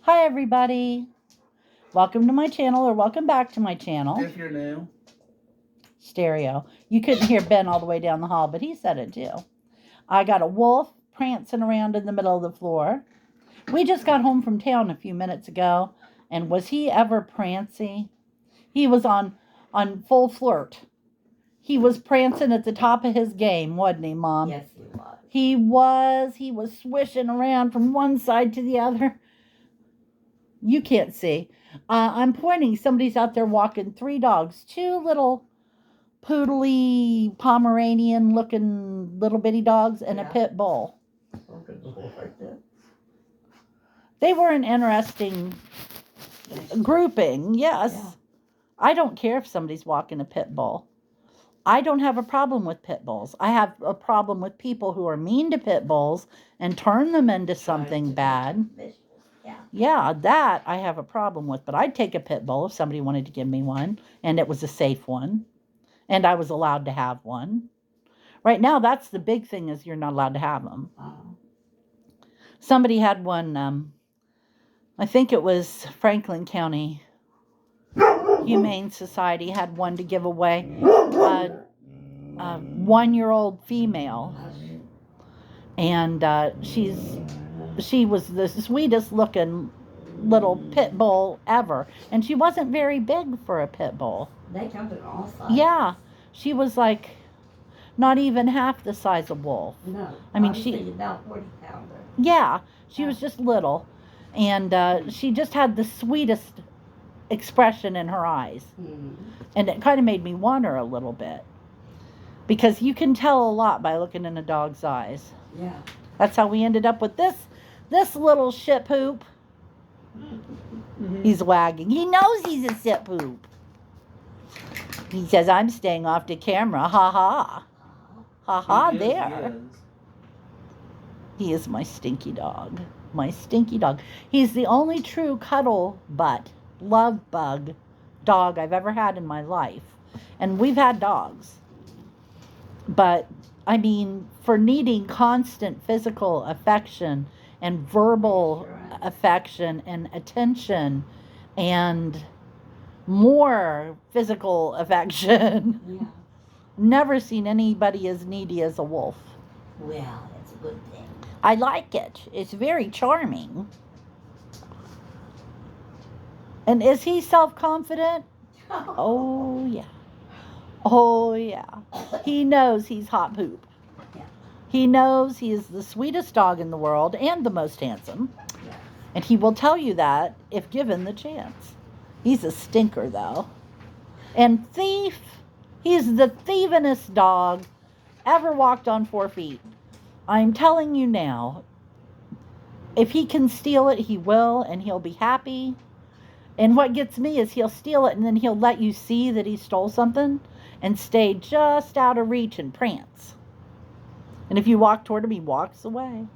Hi everybody, welcome to my channel or welcome back to my channel. If you're new. Stereo. You couldn't hear Ben all the way down the hall, but he said it too. I got a wolf prancing around in the middle of the floor. We just got home from town a few minutes ago, and was he ever prancy? He was on full flirt. He was prancing at the top of his game, wasn't he, Mom? Yes, he was. He was swishing around from one side to the other. You can't see. I'm pointing. Somebody's out there walking 3 dogs. 2 little poodly Pomeranian looking little bitty dogs and a pit bull. They were an interesting grouping, yes. Yeah. I don't care if somebody's walking a pit bull. I don't have a problem with pit bulls. I have a problem with people who are mean to pit bulls and turn them into something bad. Yeah, that I have a problem with. But I'd take a pit bull if somebody wanted to give me one, and it was a safe one, and I was allowed to have one. Right now, that's the big thing, is you're not allowed to have them. Somebody had one, I think it was Franklin County Humane Society had one to give away. A 1-year-old female, and she was the sweetest looking little pit bull ever, and she wasn't very big for a pit bull. They come in all sizes. Yeah, she was like not even half the size of Wolf. No, I mean she about 40 pounder. Yeah, she was just little, and she just had the sweetest expression in her eyes, and it kind of made me want her a little bit, because you can tell a lot by looking in a dog's eyes. Yeah. That's how we ended up with this little shit poop. He's wagging. He knows he's a shit poop. He says, I'm staying off the camera. Ha ha. Ha ha there. He is my stinky dog. My stinky dog. He's the only true cuddle butt, love bug dog I've ever had in my life. And we've had dogs. But, I mean, for needing constant physical affection and verbal affection and attention and more physical affection. Yeah. Never seen anybody as needy as a wolf. Well, it's a good thing. I like it. It's very charming. And is he self-confident? Oh, yeah. Oh, yeah. He knows he's hot poop. Yeah. He knows he is the sweetest dog in the world and the most handsome. Yeah. And he will tell you that if given the chance. He's a stinker, though. And thief. He's the thievinest dog ever walked on 4 feet. I'm telling you now, if he can steal it, he will, and he'll be happy. And what gets me is he'll steal it, and then he'll let you see that he stole something and stay just out of reach and prance. And if you walk toward him, he walks away.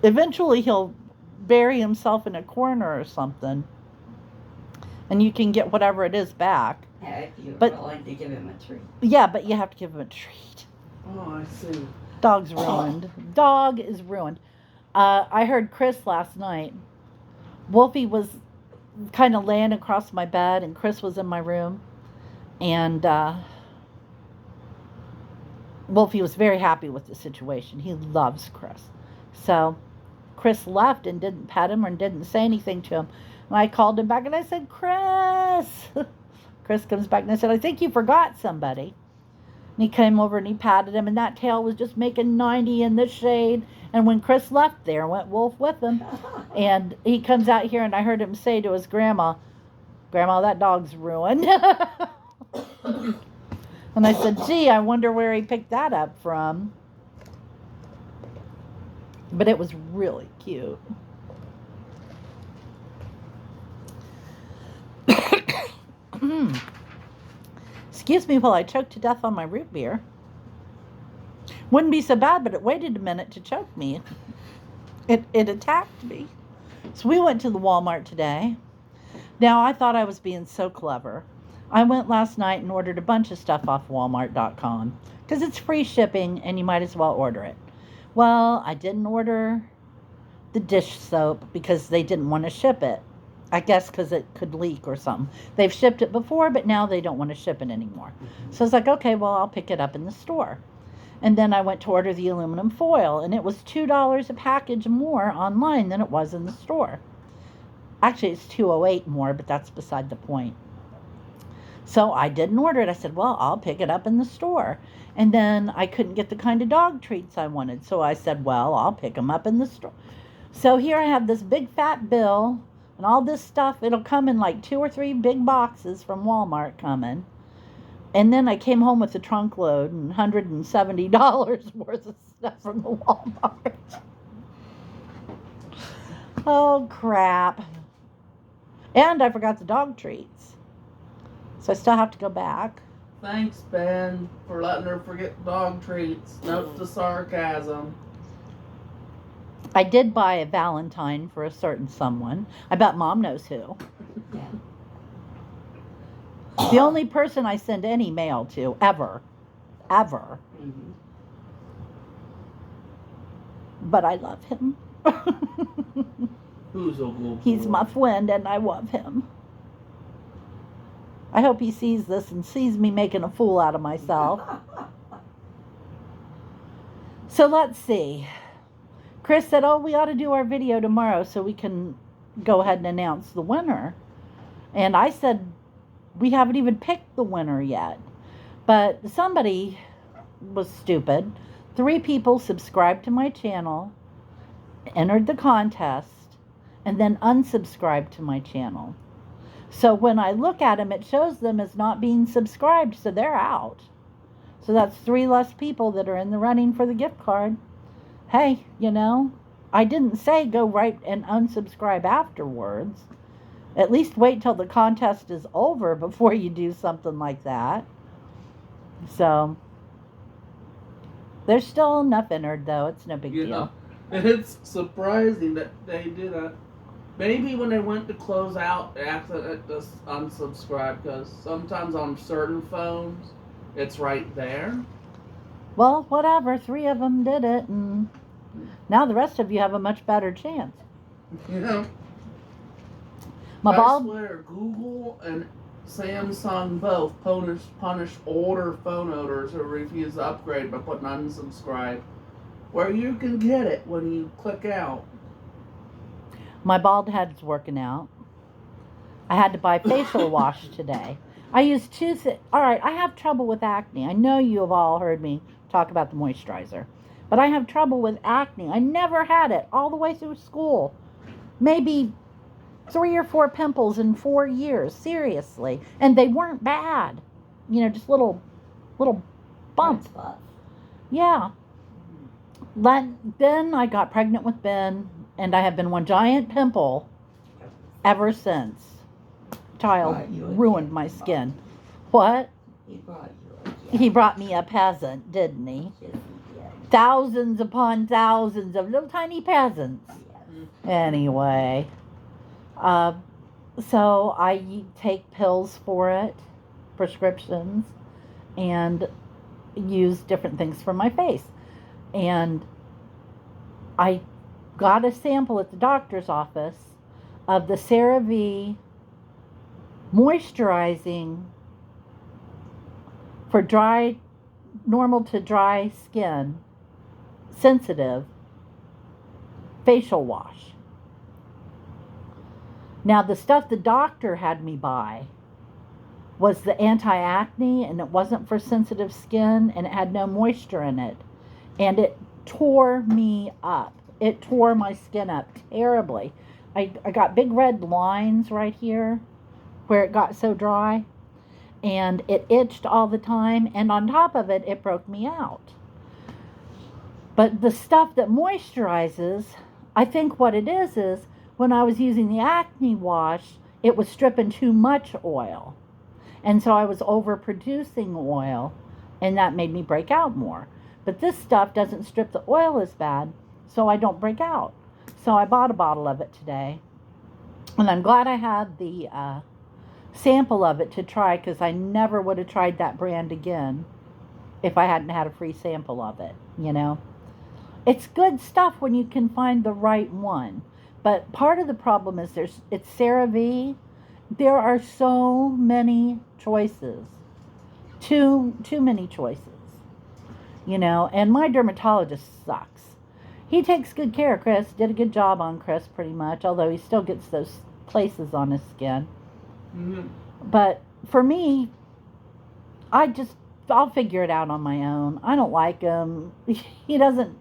Eventually, he'll bury himself in a corner or something, and you can get whatever it is back. If you're But- willing to give him a treat. Yeah, but you have to give him a treat. Oh, I see. Dog's ruined. Dog is ruined. I heard Chris last night. Wolfie was kind of laying across my bed, and Chris was in my room. And Wolfie was very happy with the situation. He loves Chris. So Chris left and didn't pet him or didn't say anything to him. And I called him back and I said, Chris. Chris comes back and I said, I think you forgot somebody. And he came over and he patted him, and that tail was just making 90 in the shade. And when Chris left, there went Wolf with him. And he comes out here, and I heard him say to his grandma, Grandma, that dog's ruined. And I said, gee, I wonder where he picked that up from. But it was really cute. Excuse me while I choke to death on my root beer. Wouldn't be so bad, but it waited a minute to choke me. It attacked me. So we went to the Walmart today. Now, I thought I was being so clever. I went last night and ordered a bunch of stuff off Walmart.com because it's free shipping and you might as well order it. Well, I didn't order the dish soap because they didn't want to ship it. I guess because it could leak or something. They've shipped it before, but now they don't want to ship it anymore. So I was like, okay, well, I'll pick it up in the store. And then I went to order the aluminum foil, and it was $2 a package more online than it was in the store. Actually, it's $2.08 more, but that's beside the point. So I didn't order it. I said, well, I'll pick it up in the store. And then I couldn't get the kind of dog treats I wanted. So I said, well, I'll pick them up in the store. So here I have this big fat bill and all this stuff. It'll come in like 2 or 3 big boxes from Walmart coming. And then I came home with a trunk load and $170 worth of stuff from the Walmart. Oh, crap. And I forgot the dog treats. So I still have to go back. Thanks, Ben, for letting her forget dog treats. Note the sarcasm. I did buy a Valentine for a certain someone. I bet Mom knows who. Yeah. The only person I send any mail to, ever. Mm-hmm. But I love him. Who's a good He's boy? my friend and I love him. I hope he sees this and sees me making a fool out of myself. So let's see. Chris said, oh, we ought to do our video tomorrow so we can go ahead and announce the winner. And I said, we haven't even picked the winner yet. But somebody was stupid. 3 people subscribed to my channel, entered the contest, and then unsubscribed to my channel. So when I look at them, it shows them as not being subscribed, so they're out. So that's 3 less people that are in the running for the gift card. Hey, you know, I didn't say go right and unsubscribe afterwards. At least wait till the contest is over before you do something like that. So there's still enough entered, though. It's no big deal. It's surprising that they did a. Maybe when they went to close out, they accidentally just unsubscribe, because sometimes on certain phones, it's right there. Well, whatever. 3 of them did it, and now the rest of you have a much better chance. You know? My I ball. swear, Google and Samsung both punish older phone owners who refuse to upgrade by putting unsubscribe, where you can get it when you click out. My bald head's working out. I had to buy facial wash today. I used 2 things. All right, I have trouble with acne. I know you have all heard me talk about the moisturizer. But I have trouble with acne. I never had it all the way through school. Maybe 3 or 4 pimples in 4 years. Seriously. And they weren't bad. You know, just little bumps. Yeah. Then I got pregnant with Ben. And I have been one giant pimple ever since. Child ruined my skin. What? He brought me a peasant, didn't he? Thousands upon thousands of little tiny peasants. Anyway. So I take pills for it, prescriptions, and use different things for my face. And I got a sample at the doctor's office of the CeraVe moisturizing for dry, normal to dry skin, sensitive facial wash. Now the stuff the doctor had me buy was the anti-acne, and it wasn't for sensitive skin, and it had no moisture in it, and it tore me up. It tore my skin up terribly. I got big red lines right here where it got so dry, and it itched all the time, and on top of it, it broke me out. But the stuff that moisturizes, I think what it is when I was using the acne wash, it was stripping too much oil. And so I was overproducing oil, and that made me break out more. But this stuff doesn't strip the oil as bad, so I don't break out. So I bought a bottle of it today. And I'm glad I had the sample of it to try, because I never would have tried that brand again if I hadn't had a free sample of it, you know. It's good stuff when you can find the right one. But part of the problem is it's CeraVe. There are so many choices. Too many choices. And my dermatologist sucks. He takes good care of Chris, did a good job on Chris pretty much, although he still gets those places on his skin. Mm-hmm. But for me, I'll figure it out on my own. I don't like him. He doesn't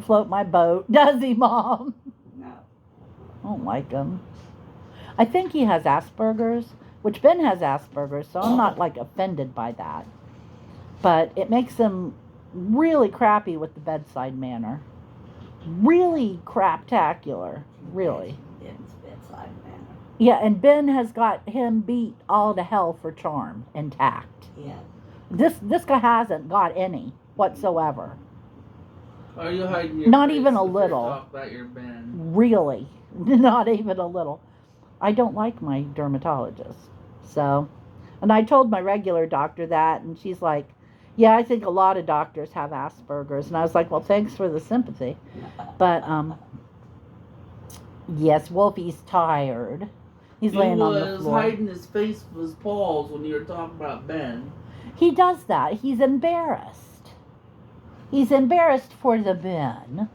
float my boat, does he, Mom? No. I don't like him. I think he has Asperger's, which Ben has Asperger's, so I'm not like offended by that. But it makes him really crappy with the bedside manner. Really craptacular, really. Ben's bedside manner. Yeah, and Ben has got him beat all to hell for charm and tact. Yeah. This guy hasn't got any whatsoever. Are you hiding your Not face even a if you little. talk about your Ben? Really, not even a little. I don't like my dermatologist. So, and I told my regular doctor that, and she's like, yeah, I think a lot of doctors have Asperger's. And I was like, well, thanks for the sympathy. But, yes, Wolfie's tired. He's laying on the floor. He was hiding his face with his paws when you were talking about Ben. He does that. He's embarrassed. He's embarrassed for the Ben.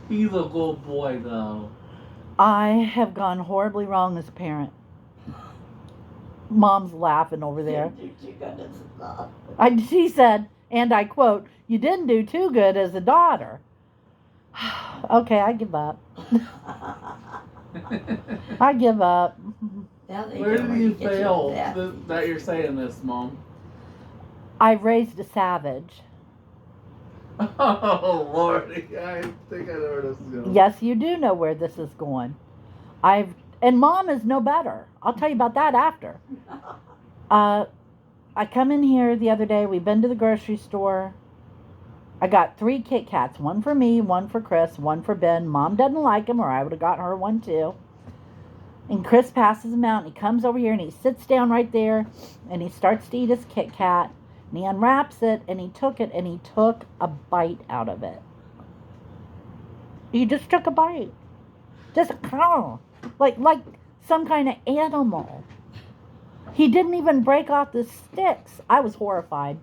He's a good boy, though. I have gone horribly wrong as a parent. Mom's laughing over there. She said, and I quote, "You didn't do too good as a daughter." Okay, I give up. I give up. Where did you fail that you're saying this, Mom? I raised a savage. Oh, Lordy. I think I know where this is going. Yes, you do know where this is going. And Mom is no better. I'll tell you about that after. I come in here the other day. We've been to the grocery store. I got 3 Kit Kats. One for me, one for Chris, one for Ben. Mom doesn't like them, or I would have got her one too. And Chris passes them out, and he comes over here, and he sits down right there, and he starts to eat his Kit Kat, and he unwraps it, and he took it, and he took a bite out of it. He just took a bite. Just like some kind of animal. He didn't even break off the sticks. I was horrified.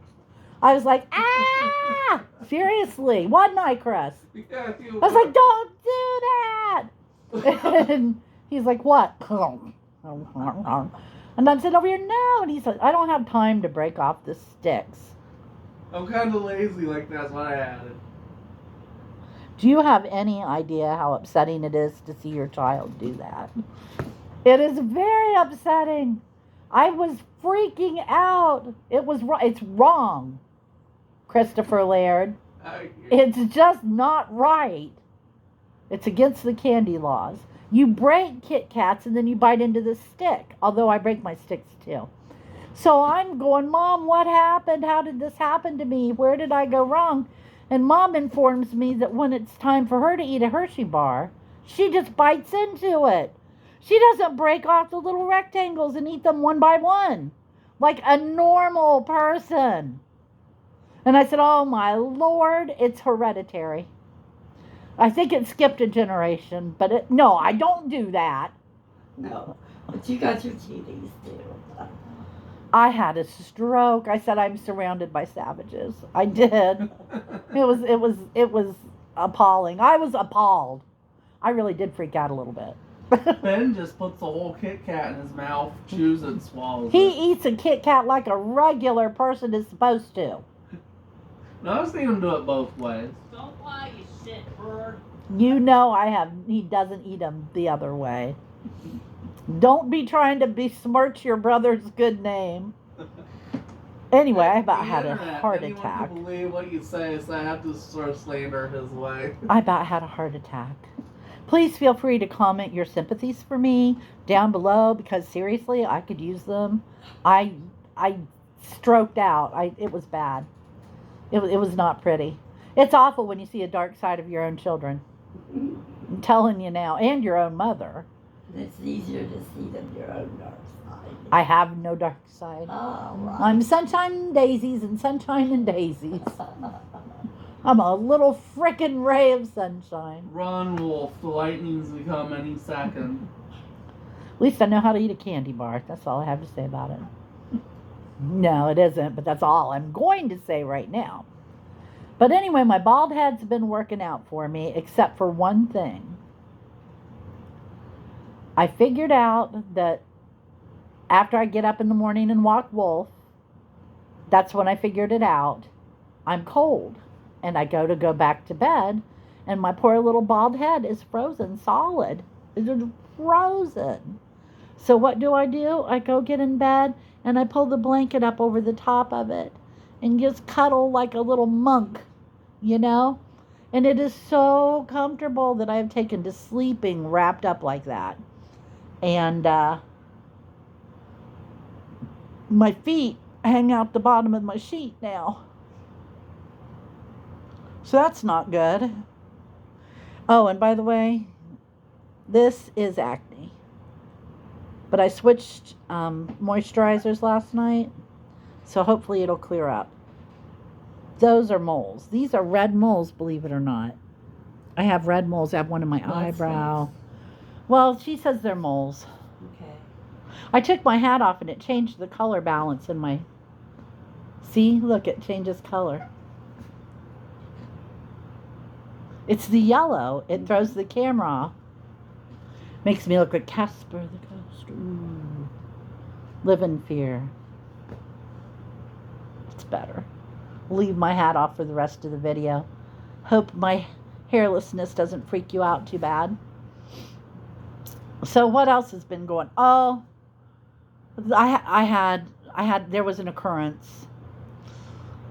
I was like, ah! Seriously, wasn't I, Chris? Yeah, I was like, don't do that! And he's like, what? And I'm sitting over here, no. And he said, I don't have time to break off the sticks. I'm kind of lazy like that's what I added. Do you have any idea how upsetting it is to see your child do that? It is very upsetting. I was freaking out. It's wrong, Christopher Laird. It's just not right. It's against the candy laws. You break Kit Kats and then you bite into the stick, although I break my sticks too. So I'm going, Mom, what happened? How did this happen to me? Where did I go wrong? And Mom informs me that when it's time for her to eat a Hershey bar, she just bites into it. She doesn't break off the little rectangles and eat them one by one, like a normal person. And I said, oh my Lord, it's hereditary. I think it skipped a generation, but no, I don't do that. No, but you got your cheaties too. I had a stroke. I said I'm surrounded by savages. I did. It was appalling. I was appalled. I really did freak out a little bit. Ben just puts the whole Kit Kat in his mouth, chews it, and swallows He it. eats a Kit Kat like a regular person is supposed to. No, I've seen him do it both ways. Don't lie, you shit bird. You know he doesn't eat them the other way. Don't be trying to besmirch your brother's good name. Anyway, I about had a heart Anyone attack. can believe what you say, so I have to sort of slander his way. I about had a heart attack. Please feel free to comment your sympathies for me down below, because seriously, I could use them. I stroked out. It was bad. It was not pretty. It's awful when you see a dark side of your own children. I'm telling you now, and your own mother. It's easier to see than your own dark side. I have no dark side. Oh, right. I'm sunshine and daisies and sunshine and daisies. I'm a little frickin' ray of sunshine. Run, Wolf. The lightning's to come any second. At least I know how to eat a candy bar. That's all I have to say about it. No, it isn't, but that's all I'm going to say right now. But anyway, my bald head's been working out for me, except for one thing. I figured out that after I get up in the morning and walk Wolf, that's when I figured it out. I'm cold. And I go back to bed, and my poor little bald head is frozen solid. It's frozen. So what do? I go get in bed, and I pull the blanket up over the top of it and just cuddle like a little monk, you know? And it is so comfortable that I have taken to sleeping wrapped up like that. And my feet hang out the bottom of my sheet now. So that's not good. Oh, and by the way, this is acne. But I switched moisturizers last night, so hopefully it'll clear up. Those are moles. These are red moles, believe it or not. I have red moles. I have one in my eyebrow. Well, she says they're moles. Okay. I took my hat off and it changed the color balance in my... See? Look, it changes color. It's the yellow. It throws the camera off. Makes me look like Casper the Ghost. Ooh. Live in fear. It's better. Leave my hat off for the rest of the video. Hope my hairlessness doesn't freak you out too bad. So what else has been going? Oh, there was an occurrence.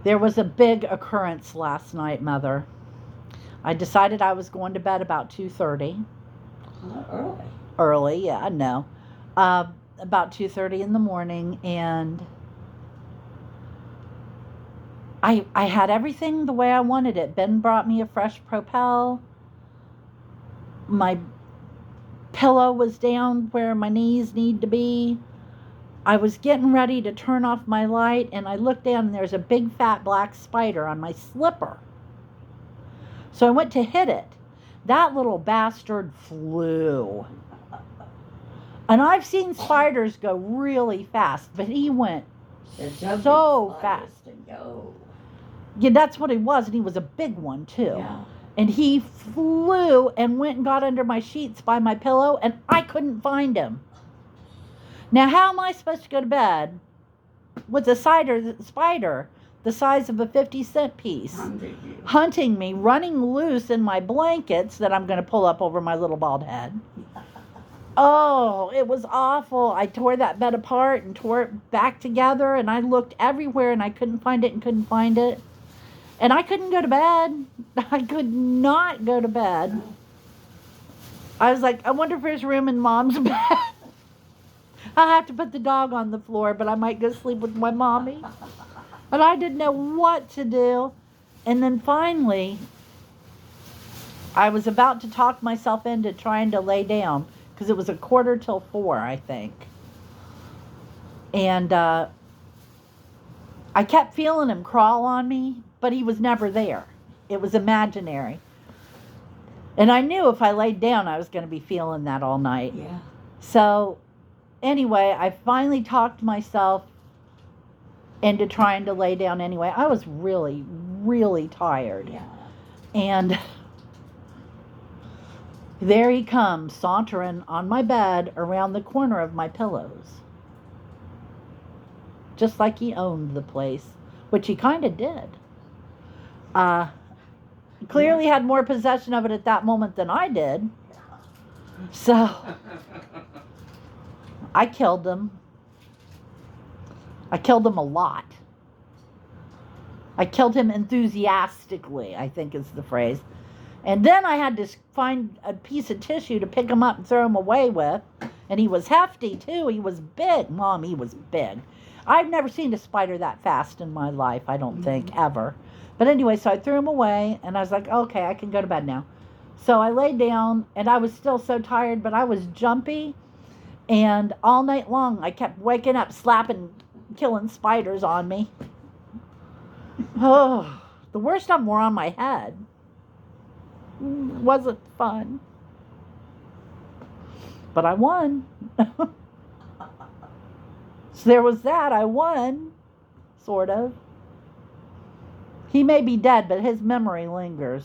There was a big occurrence last night, Mother. I decided I was going to bed about 2:30. Early. Early, yeah, I know. About 2:30 in the morning, and I had everything the way I wanted it. Ben brought me a fresh Propel. My pillow was down where my knees need to be. I was getting ready to turn off my light, and I looked down, and there's a big fat black spider on my slipper. So I went to hit it. That little bastard flew. And I've seen spiders go really fast, but he went so fast. Yeah, that's what he was, and he was a big one too. Yeah. And he flew and went and got under my sheets by my pillow, and I couldn't find him. Now, how am I supposed to go to bed with a spider the size of a 50-cent piece hunting me, running loose in my blankets that I'm going to pull up over my little bald head? Oh, it was awful. I tore that bed apart and tore it back together, and I looked everywhere, and I couldn't find it and couldn't find it. And I couldn't go to bed. I could not go to bed. I was like, I wonder if there's room in Mom's bed. I'll have to put the dog on the floor, but I might go sleep with my mommy. But I didn't know what to do. And then finally, I was about to talk myself into trying to lay down, because it was 3:45, I think. And I kept feeling him crawl on me, but he was never there. It was imaginary. And I knew if I laid down, I was going to be feeling that all night. Yeah. So anyway, I finally talked myself into trying to lay down anyway. I was really, really tired. Yeah. And there he comes, sauntering on my bed around the corner of my pillows. Just like he owned the place, which he kind of did. Clearly had more possession of it at that moment than I did. So I killed him. I killed him a lot. I killed him enthusiastically, I think is the phrase. And then I had to find a piece of tissue to pick him up and throw him away with. And he was hefty, too. He was big. Mom, he was big. I've never seen a spider that fast in my life, I don't think, ever. But anyway, so I threw him away, and I was like, okay, I can go to bed now. So I laid down, and I was still so tired, but I was jumpy. And all night long, I kept waking up, slapping, killing spiders on me. Oh, the worst of them were on my head. Wasn't fun. But I won. So there was that. I won. Sort of. He may be dead, but his memory lingers.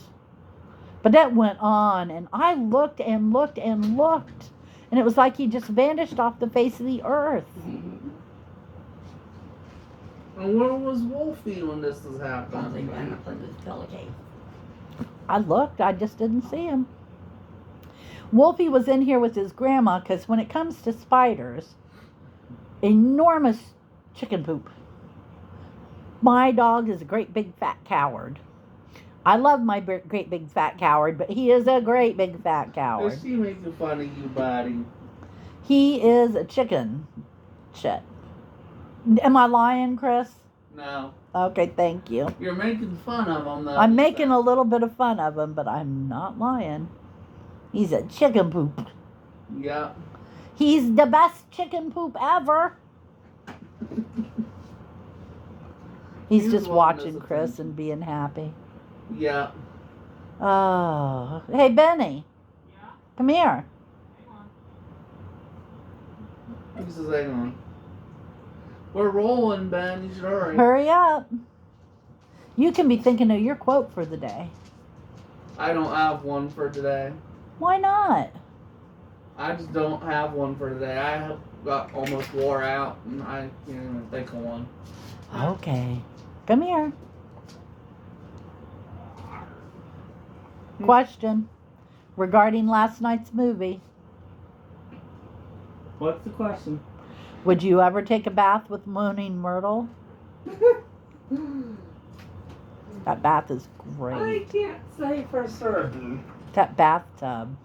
But that went on, and I looked and looked and looked. And it was like he just vanished off the face of the earth. And where was Wolfie when this was Probably happening? ran up in his pillowcase. I looked, I just didn't see him. Wolfie was in here with his grandma because when it comes to spiders, enormous chicken poop. My dog is a great big fat coward. I love my great big fat coward, but he is a great big fat coward. Is she making fun of you, buddy? He is a chicken shit. Am I lying, Chris? No. Okay, thank you. You're making fun of him, though. I'm making a little bit of fun of him, but I'm not lying. He's a chicken poop. Yeah. He's the best chicken poop ever. He's just watching Chris and being happy. Yeah. Oh, hey Benny, Yeah? come here. Hang on. He says, hang on. We're rolling, Ben. You should hurry. Hurry up. You can be thinking of your quote for the day. I don't have one for today. Why not? I just don't have one for today. I have got almost wore out, and I can't even think of one. Okay, come here. Question regarding last night's movie. What's the question? Would you ever take a bath with Moaning Myrtle? That bath is I great. can't say for certain. That bathtub.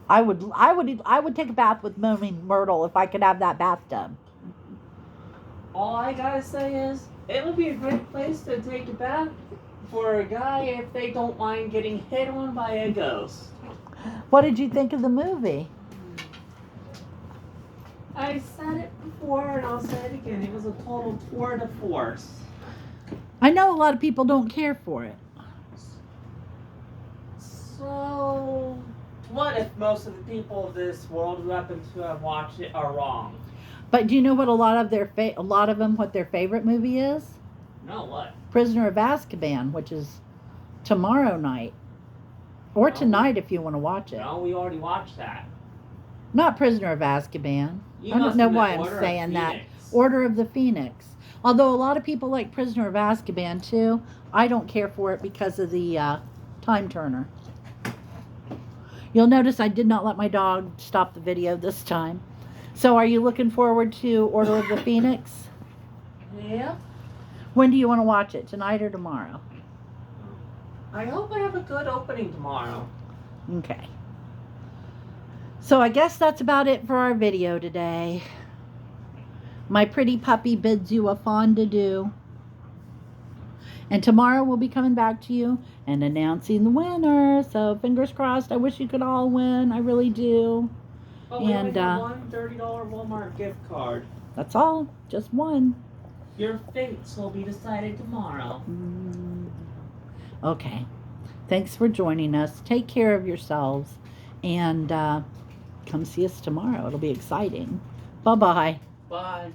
I would take a bath with Moaning Myrtle if I could have that bathtub. All I gotta say is, it would be a great place to take a bath for a guy if they don't mind getting hit on by a ghost. What did you think of the movie? I said it before and I'll say it again. It was a total tour de force. I know a lot of people don't care for it. So, what if most of the people of this world who happen to have watched it are wrong? But do you know what a lot of them what their favorite movie is? No, what? Prisoner of Azkaban, which is tomorrow night. Or tonight if you want to watch it. No, we already watched that. Not Prisoner of Azkaban. You I don't must know have why meant I'm Order of saying that. Phoenix. Order of the Phoenix. Although a lot of people like Prisoner of Azkaban too, I don't care for it because of the time turner. You'll notice I did not let my dog stop the video this time. So are you looking forward to Order of the Phoenix? Yeah. When do you want to watch it? Tonight or tomorrow? I hope I have a good opening tomorrow. Okay. So I guess that's about it for our video today. My pretty puppy bids you a fond adieu. And tomorrow we'll be coming back to you and announcing the winner. So fingers crossed. I wish you could all win. I really do. Oh, we only And, have one $30 Walmart gift card. That's all. Just one. Your fates will be decided tomorrow. Okay. Thanks for joining us. Take care of yourselves. And come see us tomorrow. It'll be exciting. Bye-bye. Bye.